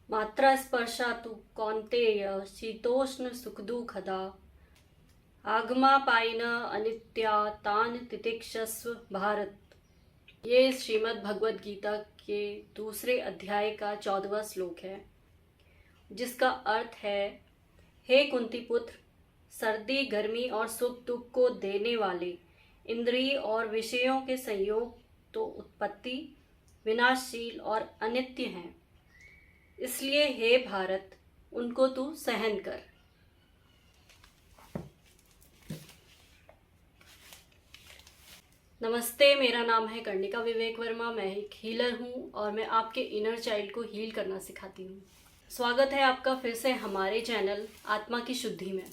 मात्रा स्पर्शातु कौन्तेय शीतोष्ण सुखदुःखदा आगमापायिन अनित्या तान तितिक्षस्व भारत। ये श्रीमद् भगवद गीता के दूसरे अध्याय का 14वां श्लोक है, जिसका अर्थ है, हे कुंती पुत्र, सर्दी गर्मी और सुख दुख को देने वाले इंद्रिय और विषयों के संयोग तो उत्पत्ति विनाशशील और अनित्य हैं, इसलिए हे भारत उनको तू सहन कर। नमस्ते, मेरा नाम है कर्णिका विवेक वर्मा। मैं एक हीलर हूँ और मैं आपके इनर चाइल्ड को हील करना सिखाती हूँ। स्वागत है आपका फिर से हमारे चैनल आत्मा की शुद्धि में।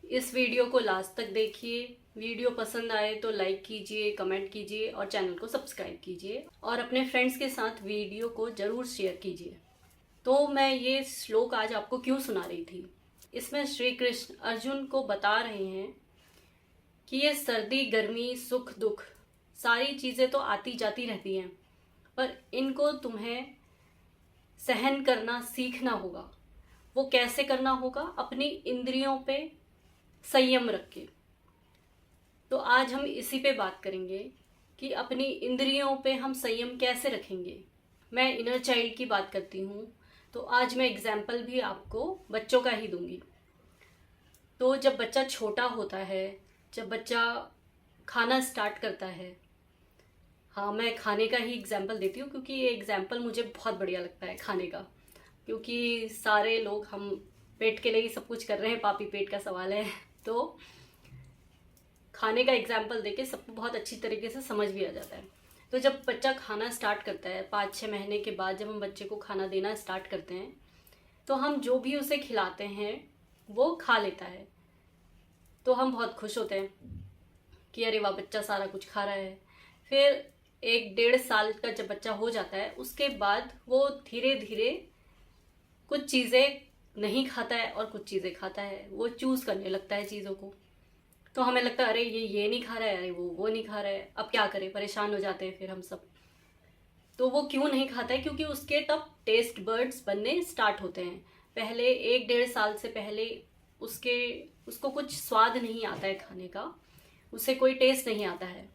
इस वीडियो को लास्ट तक देखिए। वीडियो पसंद आए तो लाइक कीजिए, कमेंट कीजिए और चैनल को सब्सक्राइब कीजिए और अपने फ्रेंड्स के साथ वीडियो को ज़रूर शेयर कीजिए। तो मैं ये श्लोक आज आपको क्यों सुना रही थी? इसमें श्री कृष्ण अर्जुन को बता रहे हैं कि ये सर्दी गर्मी सुख दुख सारी चीज़ें तो आती जाती रहती हैं, पर इनको तुम्हें सहन करना सीखना होगा। वो कैसे करना होगा? अपनी इंद्रियों पे संयम रख के। तो आज हम इसी पे बात करेंगे कि अपनी इंद्रियों पे हम संयम कैसे रखेंगे। मैं इनर चाइल्ड की बात करती हूँ, तो आज मैं एग्जाम्पल भी आपको बच्चों का ही दूंगी। तो जब बच्चा छोटा होता है, जब बच्चा खाना स्टार्ट करता है, हाँ मैं खाने का ही एग्जाम्पल देती हूँ क्योंकि ये एग्जाम्पल मुझे बहुत बढ़िया लगता है खाने का, क्योंकि सारे लोग हम पेट के लिए ही सब कुछ कर रहे हैं, पापी पेट का सवाल है। तो खाने का एग्जाम्पल देके सबको बहुत अच्छी तरीके से समझ भी आ जाता है। तो जब बच्चा खाना स्टार्ट करता है, 5-6 महीने के बाद जब हम बच्चे को खाना देना स्टार्ट करते हैं, तो हम जो भी उसे खिलाते हैं वो खा लेता है। तो हम बहुत खुश होते हैं कि अरे वाह, बच्चा सारा कुछ खा रहा है। फिर 1-1.5 साल का जब बच्चा हो जाता है, उसके बाद वो धीरे धीरे कुछ चीज़ें नहीं खाता है और कुछ चीज़ें खाता है। वो चूज़ करने लगता है चीज़ों को। तो हमें लगता है अरे ये नहीं खा रहा है, अरे वो नहीं खा रहा है, अब क्या करें, परेशान हो जाते हैं फिर हम सब। तो वो क्यों नहीं खाता है? क्योंकि उसके तब टेस्ट बर्ड्स बनने स्टार्ट होते हैं। पहले 1-1.5 साल से पहले उसको कुछ स्वाद नहीं आता है खाने का, उसे कोई टेस्ट नहीं आता है।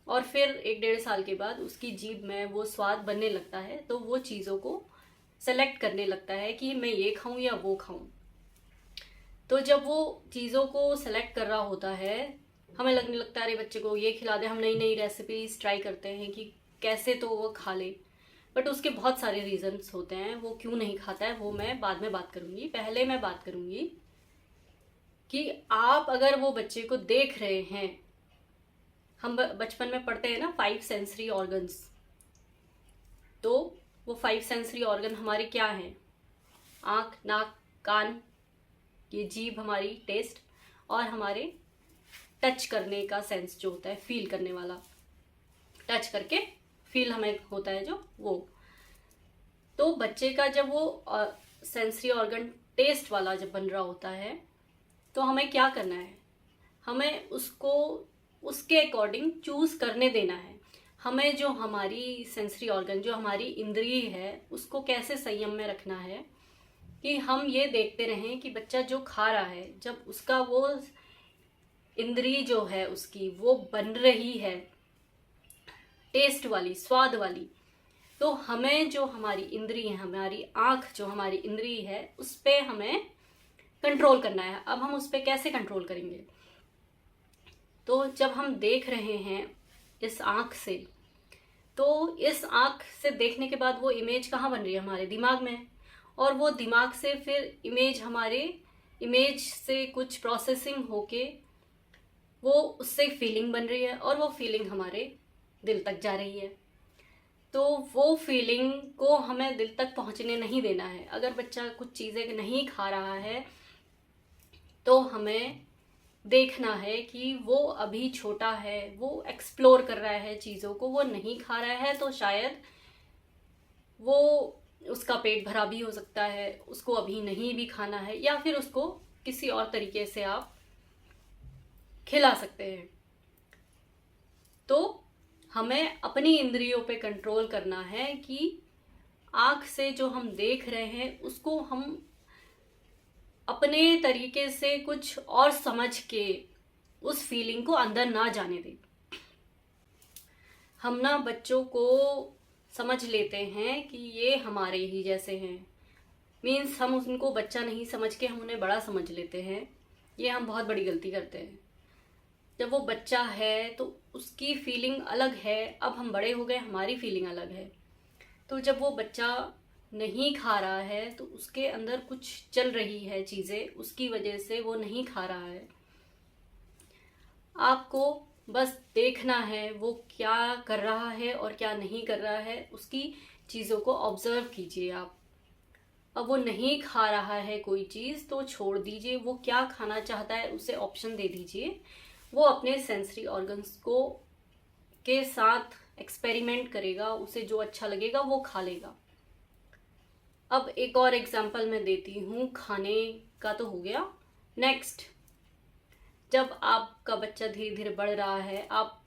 और फिर 1-1.5 साल के बाद उसकी जीभ में वो स्वाद बनने लगता है, तो वो चीज़ों को सेलेक्ट करने लगता है कि मैं ये खाऊं या वो खाऊं। तो जब वो चीज़ों को सेलेक्ट कर रहा होता है, हमें लगने लगता है अरे बच्चे को ये खिला दे। हम नई नई रेसिपीज ट्राई करते हैं कि कैसे तो वो खा ले, बट उसके बहुत सारे रीजंस होते हैं वो क्यों नहीं खाता है। वो मैं बाद में बात करूँगी। पहले मैं बात करूँगी कि आप अगर वो बच्चे को देख रहे हैं, हम बचपन में पढ़ते हैं ना 5 सेंसरी ऑर्गन्स। तो वो 5 सेंसरी ऑर्गन हमारे क्या हैं? आँख, नाक, कान, ये जीभ हमारी टेस्ट, और हमारे टच करने का सेंस जो होता है, फील करने वाला, टच करके फील हमें होता है जो वो। तो बच्चे का जब वो सेंसरी ऑर्गन टेस्ट वाला जब बन रहा होता है, तो हमें क्या करना है? हमें उसको उसके अकॉर्डिंग चूज करने देना है। हमें जो हमारी सेंसरी ऑर्गन, जो हमारी इंद्रिय है, उसको कैसे संयम में रखना है कि हम ये देखते रहें कि बच्चा जो खा रहा है, जब उसका वो इंद्रिय जो है उसकी वो बन रही है टेस्ट वाली, स्वाद वाली, तो हमें जो हमारी इंद्रिय है, हमारी आँख जो हमारी इंद्रिय है, उस पर हमें कंट्रोल करना है। अब हम उस पर कैसे कंट्रोल करेंगे? तो जब हम देख रहे हैं इस आँख से, तो इस आँख से देखने के बाद वो इमेज कहाँ बन रही है? हमारे दिमाग में। और वो दिमाग से फिर इमेज से कुछ प्रोसेसिंग होके वो उससे फीलिंग बन रही है, और वो फीलिंग हमारे दिल तक जा रही है। तो वो फीलिंग को हमें दिल तक पहुंचने नहीं देना है। अगर बच्चा कुछ चीज़ें नहीं खा रहा है, तो हमें देखना है कि वो अभी छोटा है, वो एक्सप्लोर कर रहा है चीज़ों को, वो नहीं खा रहा है, तो शायद वो उसका पेट भरा भी हो सकता है, उसको अभी नहीं भी खाना है, या फिर उसको किसी और तरीके से आप खिला सकते हैं। तो हमें अपनी इंद्रियों पे कंट्रोल करना है कि आँख से जो हम देख रहे हैं उसको हम अपने तरीके से कुछ और समझ के उस फीलिंग को अंदर ना जाने दें। हम ना बच्चों को समझ लेते हैं कि ये हमारे ही जैसे हैं, मीन्स हम उनको बच्चा नहीं समझ के हम उन्हें बड़ा समझ लेते हैं। ये हम बहुत बड़ी गलती करते हैं। जब वो बच्चा है तो उसकी फीलिंग अलग है, अब हम बड़े हो गए, हमारी फीलिंग अलग है। तो जब वो बच्चा नहीं खा रहा है तो उसके अंदर कुछ चल रही है चीज़ें, उसकी वजह से वो नहीं खा रहा है। आपको बस देखना है वो क्या कर रहा है और क्या नहीं कर रहा है, उसकी चीज़ों को ऑब्जर्व कीजिए आप। अब वो नहीं खा रहा है कोई चीज़ तो छोड़ दीजिए, वो क्या खाना चाहता है उसे ऑप्शन दे दीजिए। वो अपने सेंसरी ऑर्गन्स को के साथ एक्सपेरिमेंट करेगा, उसे जो अच्छा लगेगा वो खा लेगा। अब एक और एग्जांपल मैं देती हूँ, खाने का तो हो गया। नेक्स्ट, जब आपका बच्चा धीरे धीरे बढ़ रहा है, आप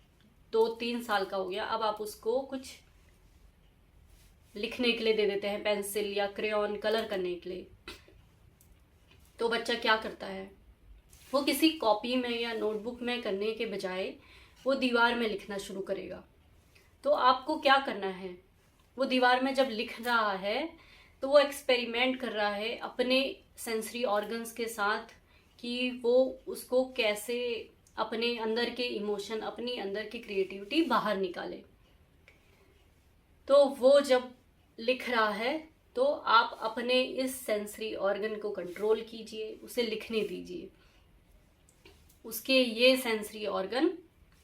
2-3 साल का हो गया, अब आप उसको कुछ लिखने के लिए दे देते हैं, पेंसिल या क्रेयॉन कलर करने के लिए। तो बच्चा क्या करता है, वो किसी कॉपी में या नोटबुक में करने के बजाय वो दीवार में लिखना शुरू करेगा। तो आपको क्या करना है, वो दीवार में जब लिख रहा है तो वो एक्सपेरिमेंट कर रहा है अपने सेंसरी ऑर्गन्स के साथ कि वो उसको कैसे अपने अंदर के इमोशन, अपनी अंदर की क्रिएटिविटी बाहर निकाले। तो वो जब लिख रहा है तो आप अपने इस सेंसरी ऑर्गन को कंट्रोल कीजिए, उसे लिखने दीजिए, उसके ये सेंसरी ऑर्गन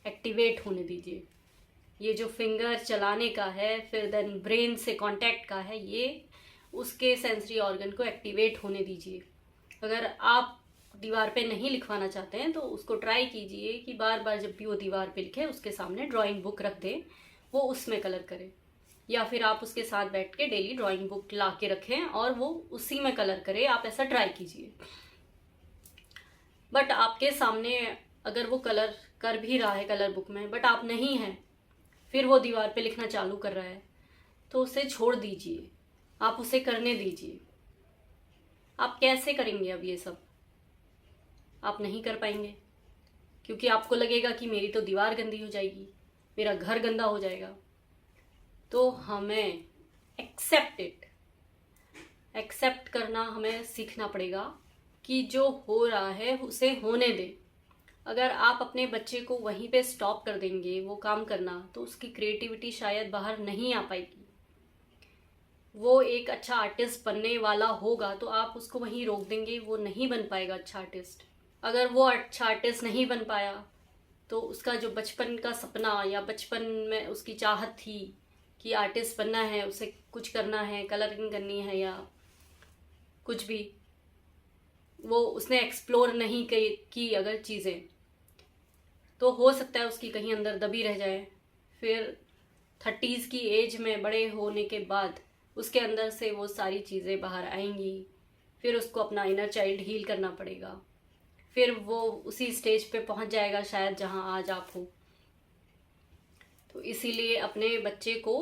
एक्टिवेट होने दीजिए। ये जो फिंगर चलाने का है, फिर देन ब्रेन से कांटेक्ट का है, ये उसके सेंसरी ऑर्गन को एक्टिवेट होने दीजिए। अगर आप दीवार पे नहीं लिखवाना चाहते हैं तो उसको ट्राई कीजिए कि बार बार जब भी वो दीवार पे लिखे उसके सामने ड्राइंग बुक रख दें, वो उसमें कलर करे। या फिर आप उसके साथ बैठ के डेली ड्राइंग बुक ला के रखें और वो उसी में कलर करे। आप ऐसा ट्राई कीजिए। बट आपके सामने अगर वो कलर कर भी रहा है कलर बुक में, बट आप नहीं हैं, फिर वो दीवार पे लिखना चालू कर रहा है, तो उसे छोड़ दीजिए, आप उसे करने दीजिए। आप कैसे करेंगे अब ये सब? आप नहीं कर पाएंगे, क्योंकि आपको लगेगा कि मेरी तो दीवार गंदी हो जाएगी, मेरा घर गंदा हो जाएगा। तो हमें एक्सेप्ट करना हमें सीखना पड़ेगा कि जो हो रहा है उसे होने दें। अगर आप अपने बच्चे को वहीं पे स्टॉप कर देंगे वो काम करना, तो उसकी क्रिएटिविटी शायद बाहर नहीं आ पाएगी। वो एक अच्छा आर्टिस्ट बनने वाला होगा तो आप उसको वहीं रोक देंगे, वो नहीं बन पाएगा अच्छा आर्टिस्ट। अगर वो अच्छा आर्टिस्ट नहीं बन पाया तो उसका जो बचपन का सपना या बचपन में उसकी चाहत थी कि आर्टिस्ट बनना है, उसे कुछ करना है, कलरिंग करनी है या कुछ भी, वो उसने एक्सप्लोर नहीं की अगर चीज़ें, तो हो सकता है उसकी कहीं अंदर दबी रह जाए। फिर 30s की एज में बड़े होने के बाद उसके अंदर से वो सारी चीज़ें बाहर आएंगी। फिर उसको अपना इनर चाइल्ड हील करना पड़ेगा। फिर वो उसी स्टेज पे पहुंच जाएगा शायद जहां आज आप हो। तो इसीलिए अपने बच्चे को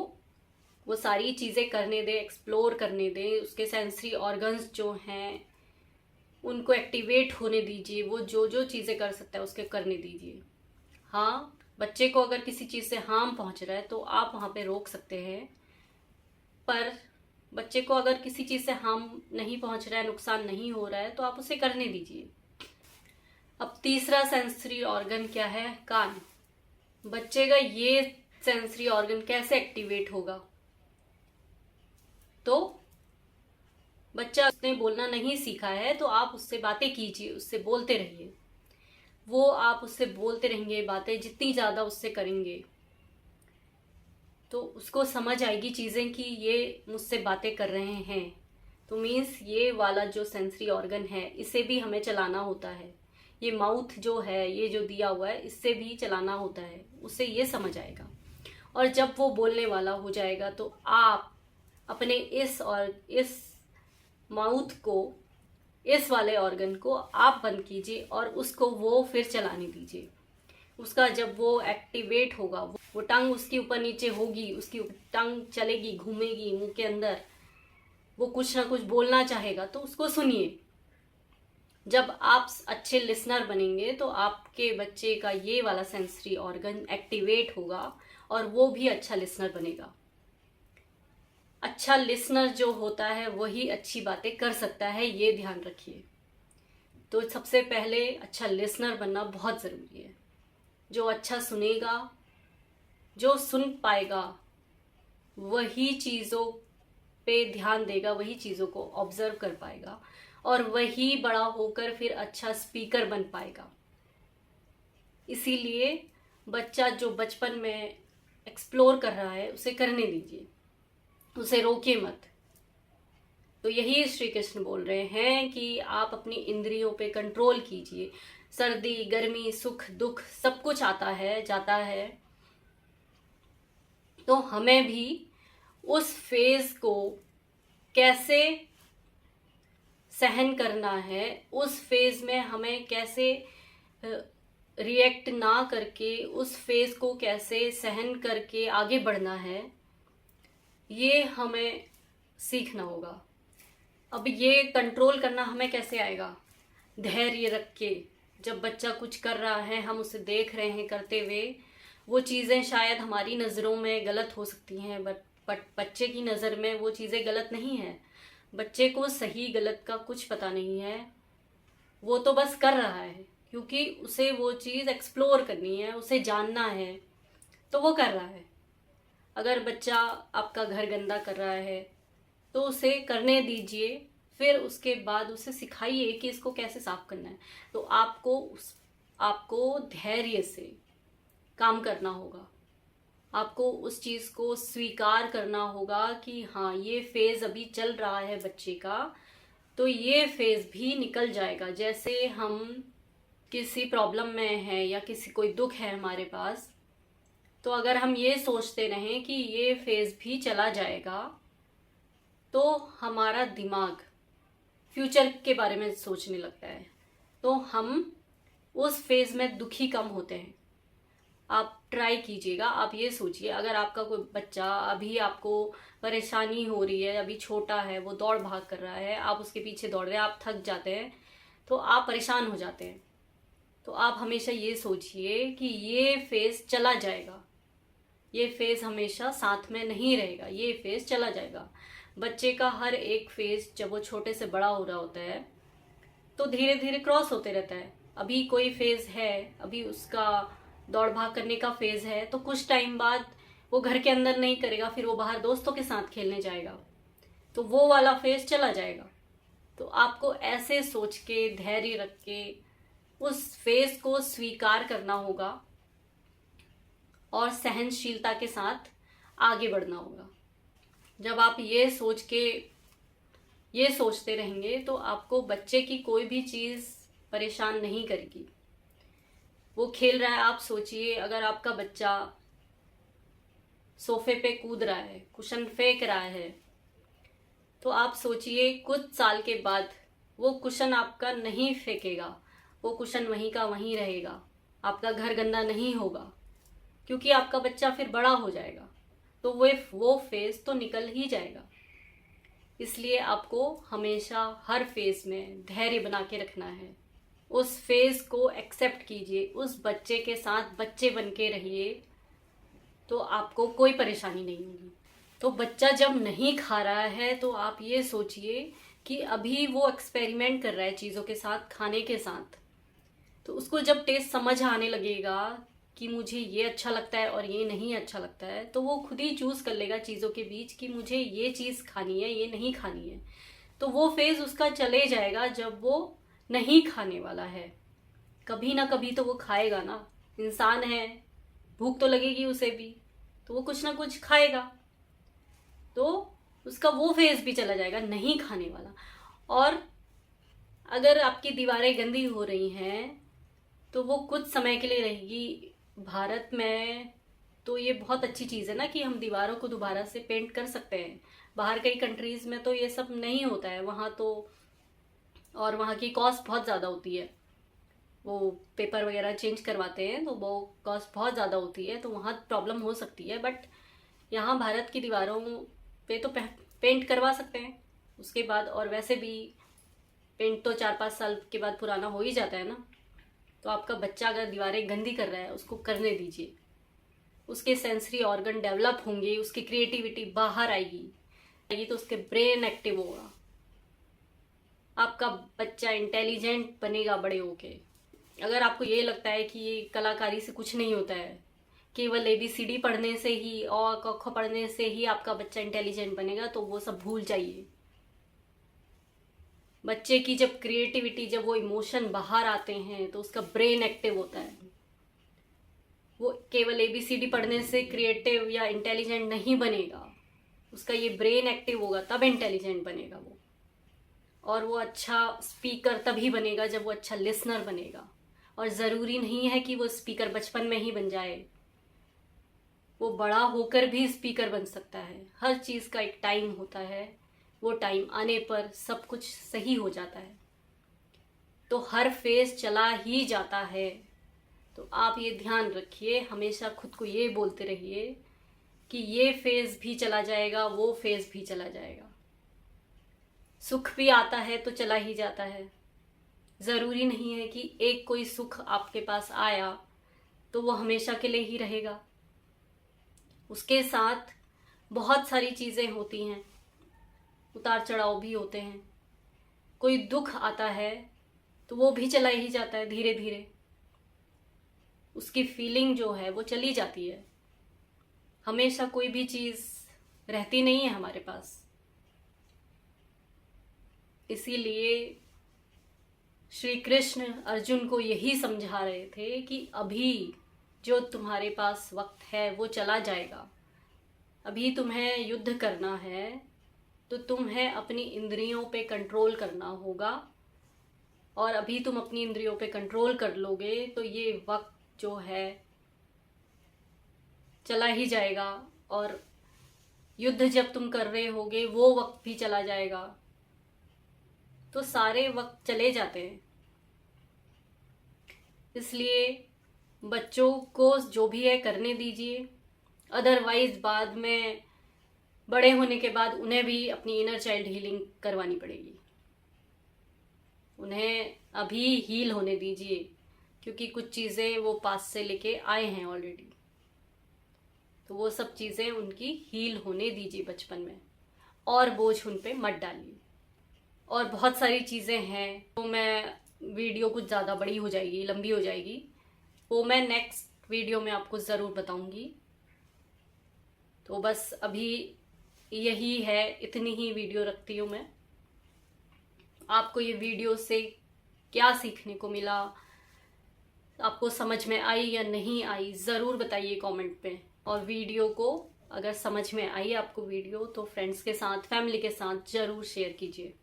वो सारी चीज़ें करने दें, एक्सप्लोर करने दें। उसके सेंसरी ऑर्गन्स जो हैं उनको एक्टिवेट होने दीजिए। वो जो जो चीज़ें कर सकता है उसके करने दीजिए। हाँ, बच्चे को अगर किसी चीज़ से हार्म पहुंच रहा है तो आप वहाँ पे रोक सकते हैं, पर बच्चे को अगर किसी चीज़ से हार्म नहीं पहुंच रहा है, नुकसान नहीं हो रहा है, तो आप उसे करने दीजिए। अब तीसरा सेंसरी ऑर्गन क्या है? कान। बच्चे का ये सेंसरी ऑर्गन कैसे एक्टिवेट होगा? तो बच्चा उसने बोलना नहीं सीखा है तो आप उससे बातें कीजिए, उससे बोलते रहिए। वो आप उससे बोलते रहेंगे, बातें जितनी ज़्यादा उससे करेंगे तो उसको समझ आएगी चीज़ें कि ये मुझसे बातें कर रहे हैं। तो मीन्स ये वाला जो सेंसरी ऑर्गन है इसे भी हमें चलाना होता है। ये माउथ जो है, ये जो दिया हुआ है, इससे भी चलाना होता है, उससे ये समझ आएगा। और जब वो बोलने वाला हो जाएगा तो आप अपने इस माउथ को, इस वाले ऑर्गन को आप बंद कीजिए और उसको वो फिर चलाने दीजिए। उसका जब वो एक्टिवेट होगा, वो टंग उसकी ऊपर नीचे होगी, उसकी टंग चलेगी, घूमेगी मुंह के अंदर, वो कुछ ना कुछ बोलना चाहेगा, तो उसको सुनिए। जब आप अच्छे लिसनर बनेंगे तो आपके बच्चे का ये वाला सेंसरी ऑर्गन एक्टिवेट होगा और वो भी अच्छा लिसनर बनेगा। अच्छा लिसनर जो होता है वही अच्छी बातें कर सकता है, ये ध्यान रखिए। तो सबसे पहले अच्छा लिसनर बनना बहुत ज़रूरी है। जो अच्छा सुनेगा, जो सुन पाएगा, वही चीज़ों पे ध्यान देगा, वही चीज़ों को ऑब्जर्व कर पाएगा और वही बड़ा होकर फिर अच्छा स्पीकर बन पाएगा। इसीलिए बच्चा जो बचपन में एक्सप्लोर कर रहा है उसे करने दीजिए, उसे रोकिए मत। तो यही श्री कृष्ण बोल रहे हैं कि आप अपनी इंद्रियों पे कंट्रोल कीजिए। सर्दी, गर्मी, सुख, दुख सब कुछ आता है जाता है, तो हमें भी उस फेज को कैसे सहन करना है, उस फेज में हमें कैसे रिएक्ट ना करके उस फेज को कैसे सहन करके आगे बढ़ना है, ये हमें सीखना होगा। अब ये कंट्रोल करना हमें कैसे आएगा? धैर्य रख के। जब बच्चा कुछ कर रहा है, हम उसे देख रहे हैं करते हुए, वो चीज़ें शायद हमारी नज़रों में गलत हो सकती हैं, बट बच्चे की नज़र में वो चीज़ें गलत नहीं है। बच्चे को सही गलत का कुछ पता नहीं है, वो तो बस कर रहा है क्योंकि उसे वो चीज़ एक्सप्लोर करनी है, उसे जानना है, तो वो कर रहा है। अगर बच्चा आपका घर गंदा कर रहा है तो उसे करने दीजिए, फिर उसके बाद उसे सिखाइए कि इसको कैसे साफ करना है। तो आपको धैर्य से काम करना होगा, आपको उस चीज़ को स्वीकार करना होगा कि हाँ, ये फेज़ अभी चल रहा है बच्चे का, तो ये फेज़ भी निकल जाएगा। जैसे हम किसी प्रॉब्लम में हैं या किसी कोई दुख है हमारे पास, तो अगर हम ये सोचते रहें कि ये फेज़ भी चला जाएगा, तो हमारा दिमाग फ्यूचर के बारे में सोचने लगता है, तो हम उस फेज़ में दुखी कम होते हैं। आप ट्राई कीजिएगा, आप ये सोचिए, अगर आपका कोई बच्चा अभी आपको परेशानी हो रही है, अभी छोटा है, वो दौड़ भाग कर रहा है, आप उसके पीछे दौड़ रहे हैं, आप थक जाते हैं, तो आप परेशान हो जाते हैं। तो आप हमेशा ये सोचिए कि ये फेज़ चला जाएगा, ये फेज़ हमेशा साथ में नहीं रहेगा, ये फेज़ चला जाएगा। बच्चे का हर एक फेज़ जब वो छोटे से बड़ा हो रहा होता है तो धीरे धीरे क्रॉस होते रहता है। अभी कोई फेज़ है, अभी उसका दौड़ भाग करने का फेज़ है, तो कुछ टाइम बाद वो घर के अंदर नहीं करेगा, फिर वो बाहर दोस्तों के साथ खेलने जाएगा, तो वो वाला फेज़ चला जाएगा। तो आपको ऐसे सोच के, धैर्य रख के उस फेज़ को स्वीकार करना होगा और सहनशीलता के साथ आगे बढ़ना होगा। जब आप ये सोचते रहेंगे तो आपको बच्चे की कोई भी चीज़ परेशान नहीं करेगी। वो खेल रहा है, आप सोचिए अगर आपका बच्चा सोफे पे कूद रहा है, कुशन फेंक रहा है, तो आप सोचिए कुछ साल के बाद वो कुशन आपका नहीं फेंकेगा, वो कुशन वहीं का वहीं रहेगा, आपका घर गंदा नहीं होगा, क्योंकि आपका बच्चा फिर बड़ा हो जाएगा, तो वो फेज़ तो निकल ही जाएगा। इसलिए आपको हमेशा हर फेज़ में धैर्य बना के रखना है। उस फेज़ को एक्सेप्ट कीजिए, उस बच्चे के साथ बच्चे बन के रहिए, तो आपको कोई परेशानी नहीं होगी। तो बच्चा जब नहीं खा रहा है तो आप ये सोचिए कि अभी वो एक्सपेरिमेंट कर रहा है चीज़ों के साथ, खाने के साथ, तो उसको जब टेस्ट समझ आने लगेगा कि मुझे ये अच्छा लगता है और ये नहीं अच्छा लगता है, तो वो खुद ही चूज़ कर लेगा चीज़ों के बीच कि मुझे ये चीज़ खानी है, ये नहीं खानी है। तो वो फेज़ उसका चले जाएगा जब वो नहीं खाने वाला है। कभी ना कभी तो वो खाएगा ना, इंसान है, भूख तो लगेगी उसे भी, तो वो कुछ ना कुछ खाएगा, तो उसका वो फेज़ भी चला जाएगा नहीं खाने वाला। और अगर आपकी दीवारें गंदी हो रही हैं तो वो कुछ समय के लिए रहेगी। भारत में तो ये बहुत अच्छी चीज़ है ना कि हम दीवारों को दोबारा से पेंट कर सकते हैं। बाहर कई कंट्रीज़ में तो ये सब नहीं होता है, वहाँ तो, और वहाँ की कॉस्ट बहुत ज़्यादा होती है। वो पेपर वगैरह चेंज करवाते हैं तो वो कॉस्ट बहुत ज़्यादा होती है, तो वहाँ प्रॉब्लम हो सकती है। बट यहाँ भारत की दीवारों पे तो पेंट करवा सकते हैं उसके बाद, और वैसे भी पेंट तो 4-5 साल के बाद पुराना हो ही जाता है ना। तो आपका बच्चा अगर दीवारें गंदी कर रहा है उसको करने दीजिए, उसके सेंसरी ऑर्गन डेवलप होंगे, उसकी क्रिएटिविटी बाहर आएगी तो उसके ब्रेन एक्टिव होगा, आपका बच्चा इंटेलिजेंट बनेगा बड़े होके। अगर आपको ये लगता है कि ये कलाकारी से कुछ नहीं होता है, केवल ABCD पढ़ने से ही और क ख पढ़ने से ही आपका बच्चा इंटेलिजेंट बनेगा, तो वो सब भूल जाइए। बच्चे की जब क्रिएटिविटी, जब वो इमोशन बाहर आते हैं तो उसका ब्रेन एक्टिव होता है। वो केवल ABCD पढ़ने से क्रिएटिव या इंटेलिजेंट नहीं बनेगा, उसका ये ब्रेन एक्टिव होगा तब इंटेलिजेंट बनेगा वो। और वो अच्छा स्पीकर तभी बनेगा जब वो अच्छा लिसनर बनेगा। और ज़रूरी नहीं है कि वो स्पीकर बचपन में ही बन जाए, वो बड़ा होकर भी स्पीकर बन सकता है। हर चीज़ का एक टाइम होता है, वो टाइम आने पर सब कुछ सही हो जाता है। तो हर फेज चला ही जाता है, तो आप ये ध्यान रखिए, हमेशा खुद को ये बोलते रहिए कि ये फेज भी चला जाएगा, वो फेज भी चला जाएगा। सुख भी आता है तो चला ही जाता है। ज़रूरी नहीं है कि एक कोई सुख आपके पास आया तो वो हमेशा के लिए ही रहेगा। उसके साथ बहुत सारी चीज़ें होती हैं, उतार चढ़ाव भी होते हैं। कोई दुख आता है तो वो भी चला ही जाता है, धीरे धीरे उसकी फीलिंग जो है वो चली जाती है। हमेशा कोई भी चीज़ रहती नहीं है हमारे पास। इसीलिए श्री कृष्ण अर्जुन को यही समझा रहे थे कि अभी जो तुम्हारे पास वक्त है वो चला जाएगा। अभी तुम्हें युद्ध करना है तो तुम्हें अपनी इंद्रियों पे कंट्रोल करना होगा, और अभी तुम अपनी इंद्रियों पे कंट्रोल कर लोगे तो ये वक्त जो है चला ही जाएगा, और युद्ध जब तुम कर रहे होगे वो वक्त भी चला जाएगा। तो सारे वक्त चले जाते हैं। इसलिए बच्चों को जो भी है करने दीजिए, अदरवाइज बाद में बड़े होने के बाद उन्हें भी अपनी इनर चाइल्ड हीलिंग करवानी पड़ेगी। उन्हें अभी हील होने दीजिए, क्योंकि कुछ चीज़ें वो पास से लेके आए हैं ऑलरेडी, तो वो सब चीज़ें उनकी हील होने दीजिए बचपन में, और बोझ उन पे मत डालिए। और बहुत सारी चीज़ें हैं, तो मैं वीडियो कुछ ज़्यादा बड़ी हो जाएगी, लंबी हो जाएगी, वो मैं नेक्स्ट वीडियो में आपको ज़रूर बताऊंगी। तो बस अभी यही है, इतनी ही वीडियो रखती हूँ मैं। आपको ये वीडियो से क्या सीखने को मिला, आपको समझ में आई या नहीं आई, ज़रूर बताइए कमेंट पे। और वीडियो को अगर समझ में आई आपको वीडियो, तो फ्रेंड्स के साथ, फैमिली के साथ ज़रूर शेयर कीजिए,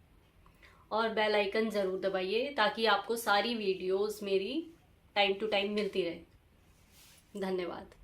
और बेल आइकन ज़रूर दबाइए ताकि आपको सारी वीडियोस मेरी टाइम टू टाइम मिलती रहे। धन्यवाद।